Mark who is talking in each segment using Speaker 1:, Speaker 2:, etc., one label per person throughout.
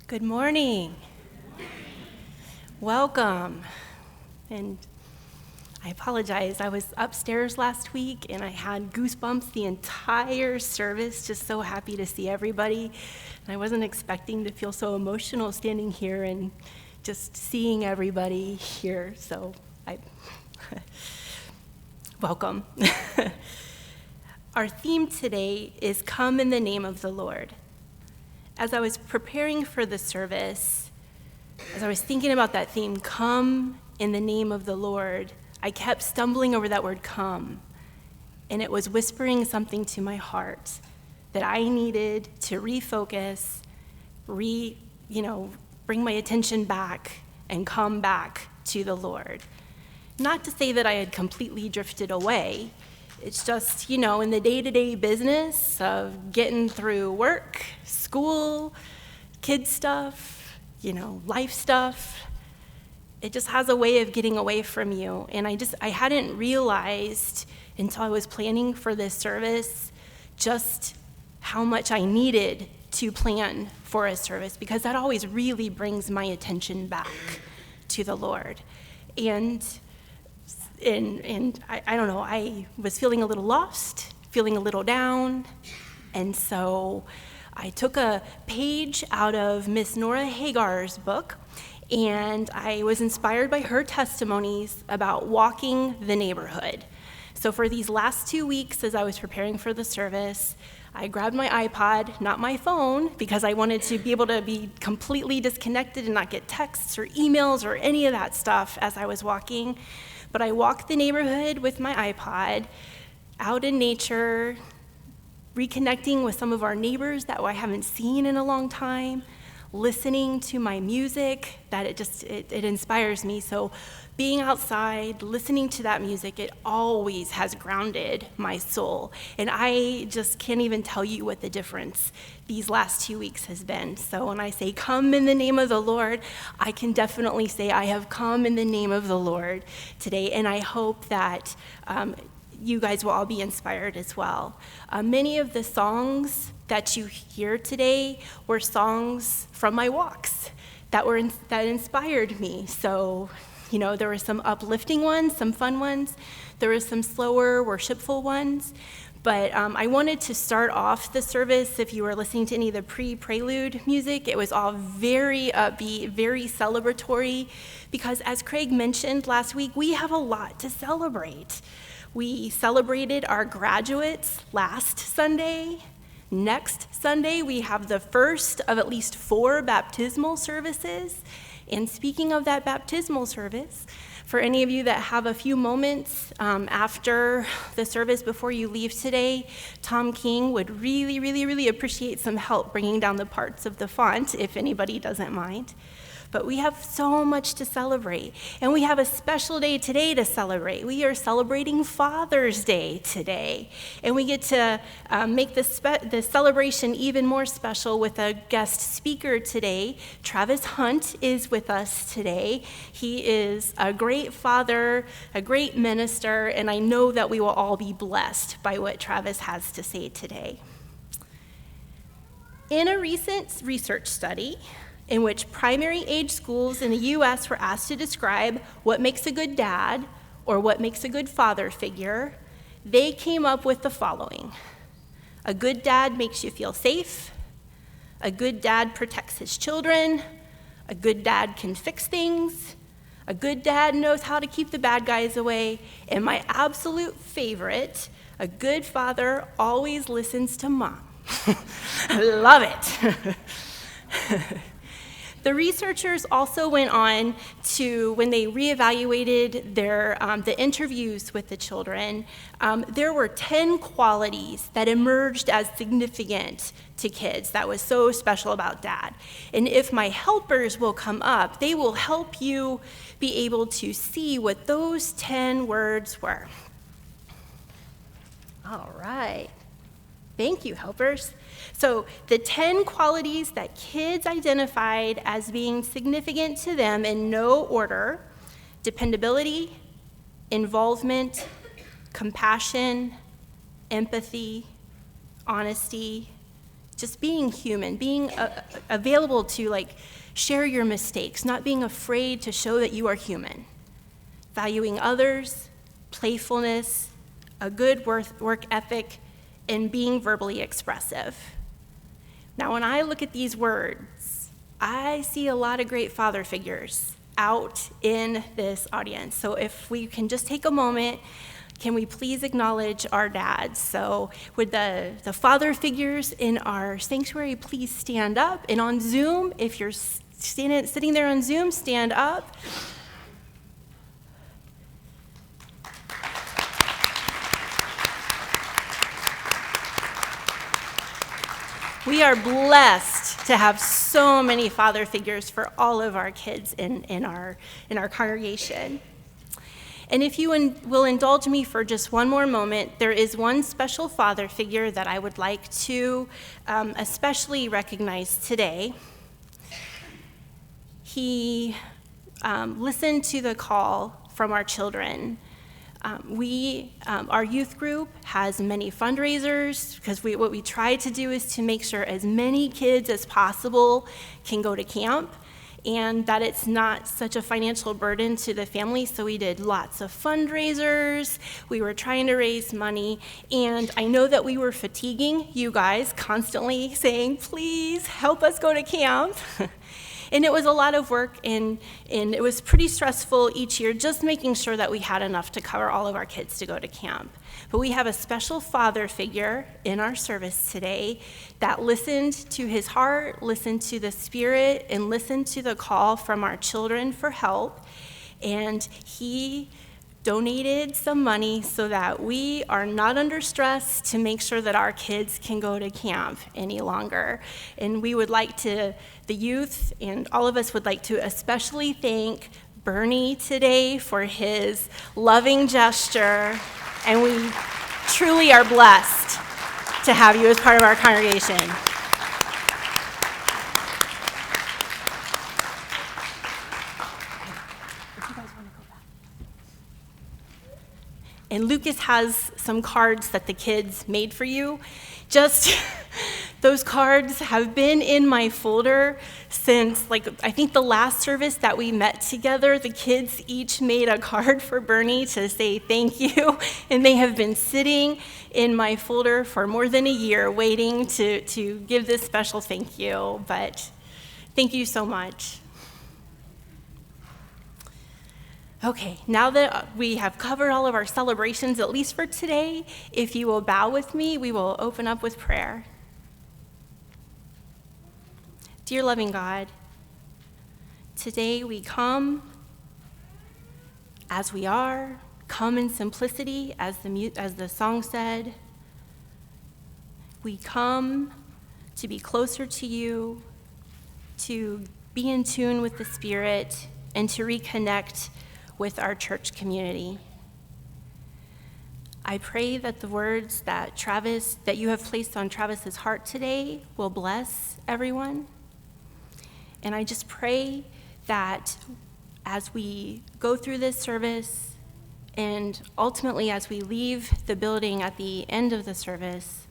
Speaker 1: Good morning. Welcome. And I apologize. I was upstairs last week and I had goosebumps the entire service, just so happy to see everybody. And I wasn't expecting to feel so emotional standing here and just seeing everybody here. So welcome. Our theme today is Come in the Name of the Lord. As I was preparing for the service, as I was thinking about that theme, come in the name of the Lord, I kept stumbling over that word come, and it was whispering something to my heart that I needed to refocus, bring my attention back and come back to the Lord. Not to say that I had completely drifted away. It's just, in the day-to-day business of getting through work, school, kid stuff, life stuff, it just has a way of getting away from you. And I hadn't realized until I was planning for this service just how much I needed to plan for a service, because that always really brings my attention back to the Lord. And I don't know, I was feeling a little lost, feeling a little down, and so I took a page out of Miss Nora Hagar's book, and I was inspired by her testimonies about walking the neighborhood. So for these last 2 weeks, as I was preparing for the service, I grabbed my iPod, not my phone, because I wanted to be able to be completely disconnected and not get texts or emails or any of that stuff as I was walking. But I walked the neighborhood with my iPod, out in nature, reconnecting with some of our neighbors that I haven't seen in a long time, listening to my music, that it inspires me. So being outside, listening to that music, it always has grounded my soul. And I just can't even tell you what the difference these last 2 weeks has been. So when I say come in the name of the Lord, I can definitely say I have come in the name of the Lord today. And I hope that you guys will all be inspired as well. Many of the songs that you hear today were songs from my walks that inspired me. So, there were some uplifting ones, some fun ones. There were some slower, worshipful ones. But I wanted to start off the service, if you were listening to any of the pre-prelude music, it was all very upbeat, very celebratory, because as Craig mentioned last week, we have a lot to celebrate. We celebrated our graduates last Sunday. Next Sunday, we have the first of at least 4 baptismal services. And speaking of that baptismal service, for any of you that have a few moments after the service before you leave today, Tom King would really, really, really appreciate some help bringing down the parts of the font, if anybody doesn't mind. But we have so much to celebrate, and we have a special day today to celebrate. We are celebrating Father's Day today, and we get to make the celebration even more special with a guest speaker today. Travis Hunt is with us today. He is a great father, a great minister, and I know that we will all be blessed by what Travis has to say today. In a recent research study, in which primary age schools in the U.S. were asked to describe what makes a good dad or what makes a good father figure, they came up with the following. A good dad makes you feel safe. A good dad protects his children. A good dad can fix things. A good dad knows how to keep the bad guys away. And my absolute favorite, a good father always listens to mom. I love it. The researchers also went on to, when they reevaluated the interviews with the children, there were 10 qualities that emerged as significant to kids that was so special about dad. And if my helpers will come up, they will help you be able to see what those 10 words were. All right. Thank you, helpers. So the 10 qualities that kids identified as being significant to them in no order: dependability, involvement, compassion, empathy, honesty, just being human, being available to like share your mistakes, not being afraid to show that you are human, valuing others, playfulness, a good work ethic, and being verbally expressive. Now, when I look at these words, I see a lot of great father figures out in this audience. So if we can just take a moment, can we please acknowledge our dads? So would the father figures in our sanctuary please stand up? And on Zoom, if you're sitting there on Zoom, stand up. We are blessed to have so many father figures for all of our kids in our congregation. And if you will indulge me for just one more moment, there is one special father figure that I would like to especially recognize today. He listened to the call from our children. Our youth group has many fundraisers because what we try to do is to make sure as many kids as possible can go to camp and that it's not such a financial burden to the family. So we did lots of fundraisers. We were trying to raise money. And I know that we were fatiguing you guys, constantly saying, please help us go to camp. And it was a lot of work, and it was pretty stressful each year, just making sure that we had enough to cover all of our kids to go to camp. But we have a special father figure in our service today that listened to his heart, listened to the Spirit, and listened to the call from our children for help. And he donated some money so that we are not under stress to make sure that our kids can go to camp any longer. And we would like to, the youth and all of us would like to especially thank Bernie today for his loving gesture. And we truly are blessed to have you as part of our congregation. And Lucas has some cards that the kids made for you. Just those cards have been in my folder since, I think the last service that we met together, the kids each made a card for Bernie to say thank you, and they have been sitting in my folder for more than a year waiting to give this special thank you, but thank you so much. Okay, now that we have covered all of our celebrations, at least for today, if you will bow with me, we will open up with prayer. Dear loving God, today we come as we are, come in simplicity, as the song said. We come to be closer to you, to be in tune with the Spirit, and to reconnect with our church community. I pray that the words that you have placed on Travis's heart today will bless everyone. And I just pray that as we go through this service and ultimately as we leave the building at the end of the service,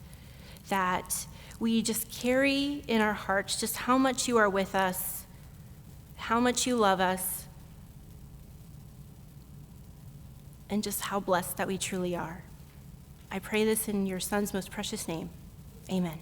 Speaker 1: that we just carry in our hearts just how much you are with us, how much you love us, and just how blessed that we truly are. I pray this in your Son's most precious name. Amen.